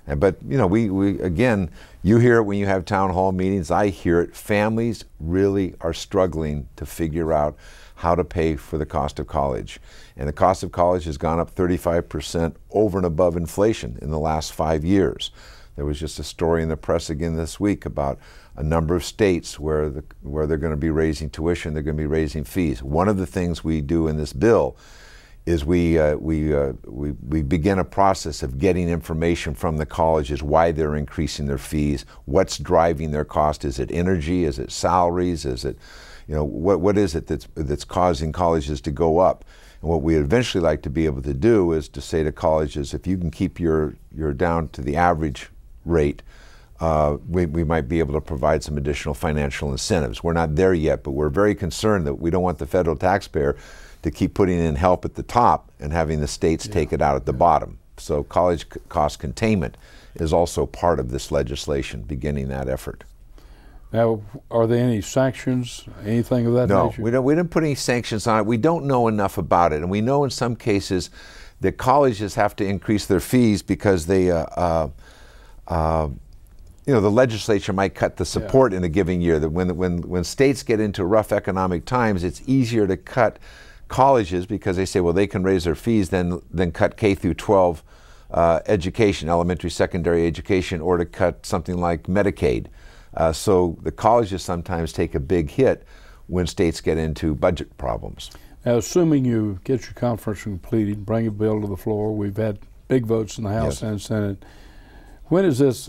But you know, we again, you hear it when you have town hall meetings. I hear it. Families really are struggling to figure out how to pay for the cost of college. And the cost of college has gone up 35% over and above inflation in the last 5 years. There was just a story in the press again this week about a number of states where they're going to be raising tuition, they're going to be raising fees. One of the things we do in this bill is we begin a process of getting information from the colleges why they're increasing their fees, what's driving their cost. Is it energy? Is it salaries? Is it, you know, what is it that's causing colleges to go up? And what we'd eventually like to be able to do is to say to colleges, if you can keep your down to the average rate, we might be able to provide some additional financial incentives. We're not there yet, but we're very concerned that we don't want the federal taxpayer to keep putting in help at the top and having the states take it out at the bottom. So college cost containment is also part of this legislation, beginning that effort. Now, are there any sanctions, anything of that nature? No, we didn't put any sanctions on it. We don't know enough about it, and we know in some cases that colleges have to increase their fees because they, you know, the legislature might cut the support in a given year. That when states get into rough economic times, it's easier to cut colleges because they say, well, they can raise their fees than cut K through 12 education, elementary, secondary education, or to cut something like Medicaid. So the colleges sometimes take a big hit when states get into budget problems. Now, assuming you get your conference completed, bring a bill to the floor, we've had big votes in the House and Senate. When is this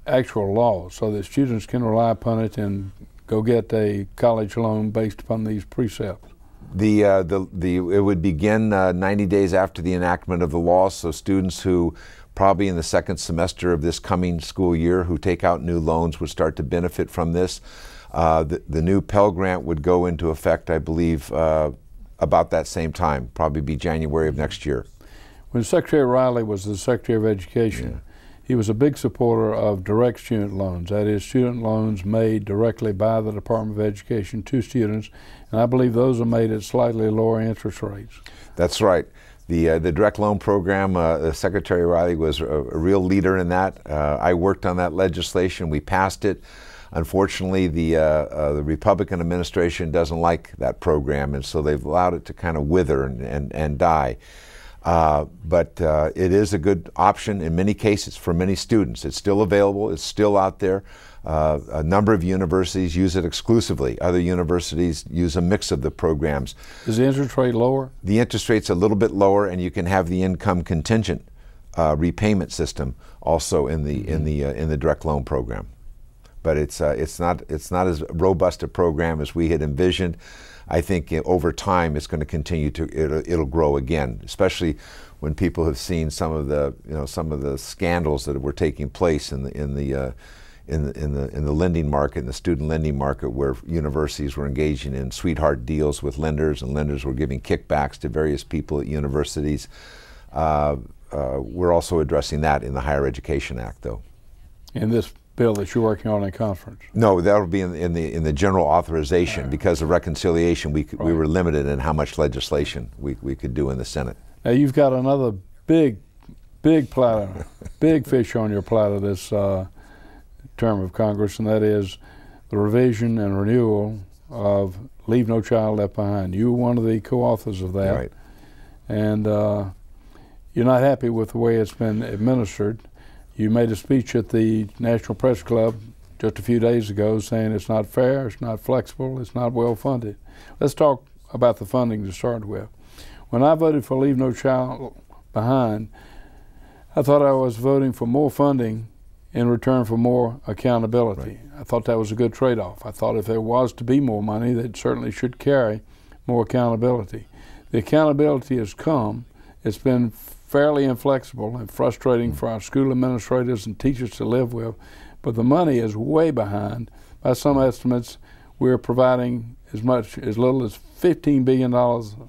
actual law so that students can rely upon it and go get a college loan based upon these precepts? It would begin 90 days after the enactment of the law, so students who probably in the second semester of this coming school year who take out new loans would start to benefit from this. The new Pell Grant would go into effect, I believe, about that same time, probably be January of next year. When Secretary Riley was the Secretary of Education, he was a big supporter of direct student loans, that is, student loans made directly by the Department of Education to students, and I believe those are made at slightly lower interest rates. That's right. The direct loan program, Secretary Riley was a real leader in that. I worked on that legislation. We passed it. Unfortunately, the Republican administration doesn't like that program, and so they've allowed it to kind of wither and die. But it is a good option in many cases for many students. It's still available. It's still out there. A number of universities use it exclusively. Other universities use a mix of the programs. Is the interest rate lower? The interest rate's a little bit lower, and you can have the income contingent repayment system also in the direct loan program. But it's not as robust a program as we had envisioned. I think over time it's going to continue to it'll grow again, especially when people have seen some of the scandals that were taking place in the lending market, in the student lending market, where universities were engaging in sweetheart deals with lenders, and lenders were giving kickbacks to various people at universities. We're also addressing that in the Higher Education Act, though. In this bill that you're working on in conference? No, that'll be in the general authorization. Because of reconciliation, we were limited in how much legislation we could do in the Senate. Now you've got another big platter, big fish on your platter this term of Congress, and that is the revision and renewal of Leave No Child Left Behind. You were one of the co-authors of that. Right. And you're not happy with the way it's been administered. You made a speech at the National Press Club just a few days ago saying it's not fair, it's not flexible, it's not well funded. Let's talk about the funding to start with. When I voted for Leave No Child Behind, I thought I was voting for more funding in return for more accountability. Right. I thought that was a good trade-off. I thought if there was to be more money, that certainly should carry more accountability. The accountability has come. It's been fairly inflexible and frustrating for our school administrators and teachers to live with, but the money is way behind. By some estimates, we're providing as little as $15 billion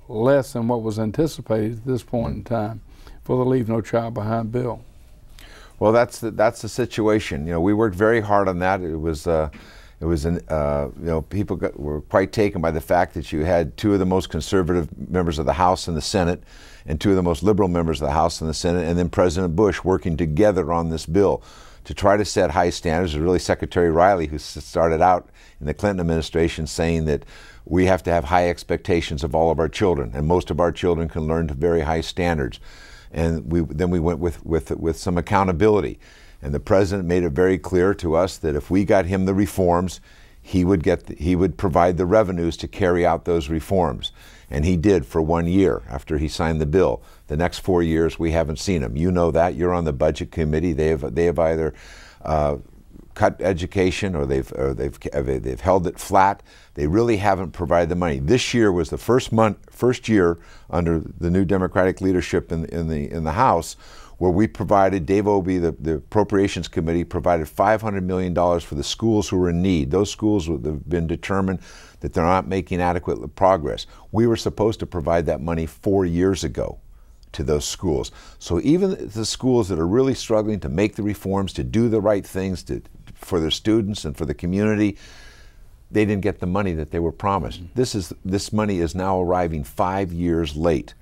less than what was anticipated at this point in time for the Leave No Child Behind bill. Well, that's the situation. You know, we worked very hard on that. It was It was people were quite taken by the fact that you had two of the most conservative members of the House and the Senate and two of the most liberal members of the House and the Senate, and then President Bush working together on this bill to try to set high standards. It was really Secretary Riley who started out in the Clinton administration saying that we have to have high expectations of all of our children, and most of our children can learn to very high standards. And then we went with some accountability. And the president made it very clear to us that if we got him the reforms, he would provide the revenues to carry out those reforms. And he did for 1 year after he signed the bill. The next 4 years, we haven't seen him. You know that. You're on the budget committee. They have either cut education or they've held it flat. They really haven't provided the money. This year was the first year under the new Democratic leadership in the House where we provided, Dave Obey, the Appropriations Committee, provided $500 million for the schools who were in need. Those schools have been determined that they're not making adequate progress. We were supposed to provide that money 4 years ago to those schools. So even the schools that are really struggling to make the reforms, to do the right things for their students and for the community, they didn't get the money that they were promised. This money is now arriving 5 years late.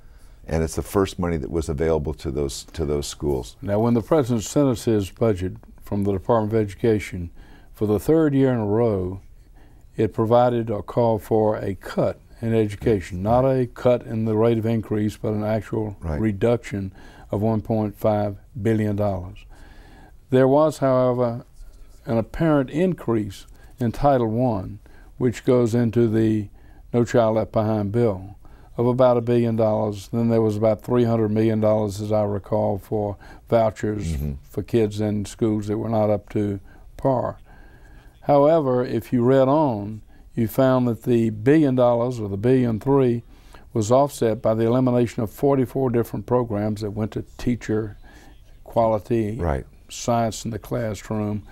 And it's the first money that was available to those schools. Now, when the president sent us his budget from the Department of Education, for the third year in a row, it provided or called for a cut in education, not a cut in the rate of increase, but an actual reduction of $1.5 billion. There was, however, an apparent increase in Title I, which goes into the No Child Left Behind bill, of about $1 billion. Then there was about $300 million, as I recall, for vouchers for kids in schools that were not up to par. However, if you read on, you found that the $1 billion, or the $1.3 billion, was offset by the elimination of 44 different programs that went to teacher quality, science in the classroom.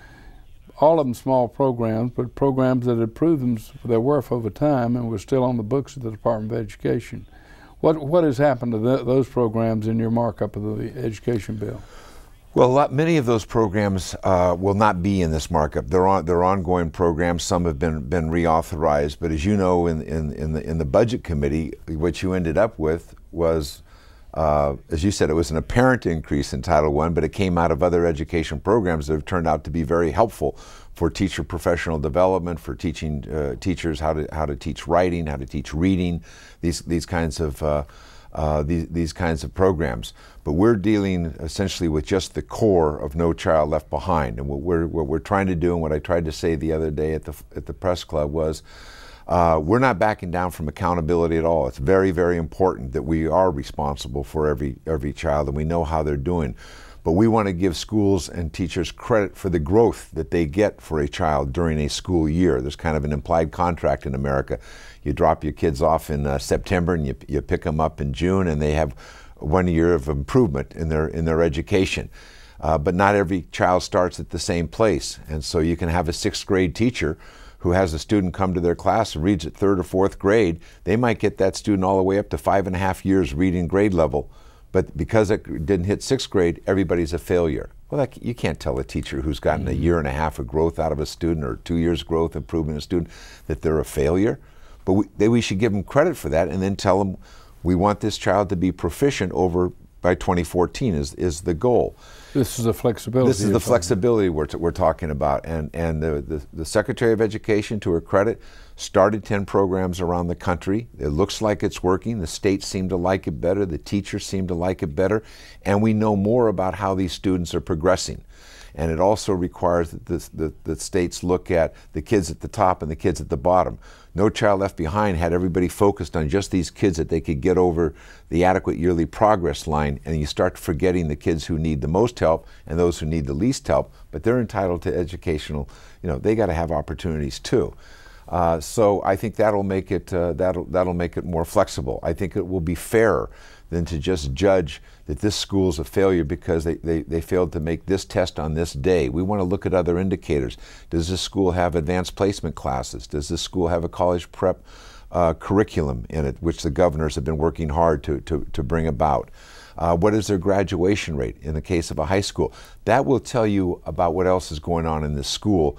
All of them small programs, but programs that had proven their worth over time and were still on the books of the Department of Education. What has happened to those programs in your markup of the education bill? Well, many of those programs will not be in this markup. They're ongoing programs. Some have been reauthorized, but as you know, in the budget committee, what you ended up with was, as you said, it was an apparent increase in Title I, but it came out of other education programs that have turned out to be very helpful for teacher professional development, for teaching teachers how to teach writing, how to teach reading, these kinds of programs. But we're dealing essentially with just the core of No Child Left Behind, and what we're trying to do, and what I tried to say the other day at the press club was, we're not backing down from accountability at all. It's very, very important that we are responsible for every child and we know how they're doing. But we want to give schools and teachers credit for the growth that they get for a child during a school year. There's kind of an implied contract in America. You drop your kids off in September and you pick them up in June, and they have 1 year of improvement in their education. But not every child starts at the same place. And so you can have a 6th grade teacher who has a student come to their class and reads at 3rd or 4th grade. They might get that student all the way up to 5.5 years reading grade level. But because it didn't hit 6th grade, everybody's a failure. Well, you can't tell a teacher who's gotten a 1.5 years of growth out of a student, or 2 years growth improvement in a student, that they're a failure. But we should give them credit for that, and then tell them we want this child to be proficient by 2014 is the goal. This is the flexibility. This is the flexibility we're talking about. And the Secretary of Education, to her credit, started 10 programs around the country. It looks like it's working. The states seem to like it better. The teachers seem to like it better. And we know more about how these students are progressing. And it also requires that the states look at the kids at the top and the kids at the bottom. No Child Left Behind had everybody focused on just these kids that they could get over the adequate yearly progress line, and you start forgetting the kids who need the most help and those who need the least help, but they're entitled to educational, they got to have opportunities too. So I think that'll make it more flexible. I think it will be fairer than to just judge that this school's a failure because they failed to make this test on this day. We want to look at other indicators. Does this school have advanced placement classes? Does this school have a college prep curriculum in it, which the governors have been working hard to bring about? What is their graduation rate in the case of a high school? That will tell you about what else is going on in this school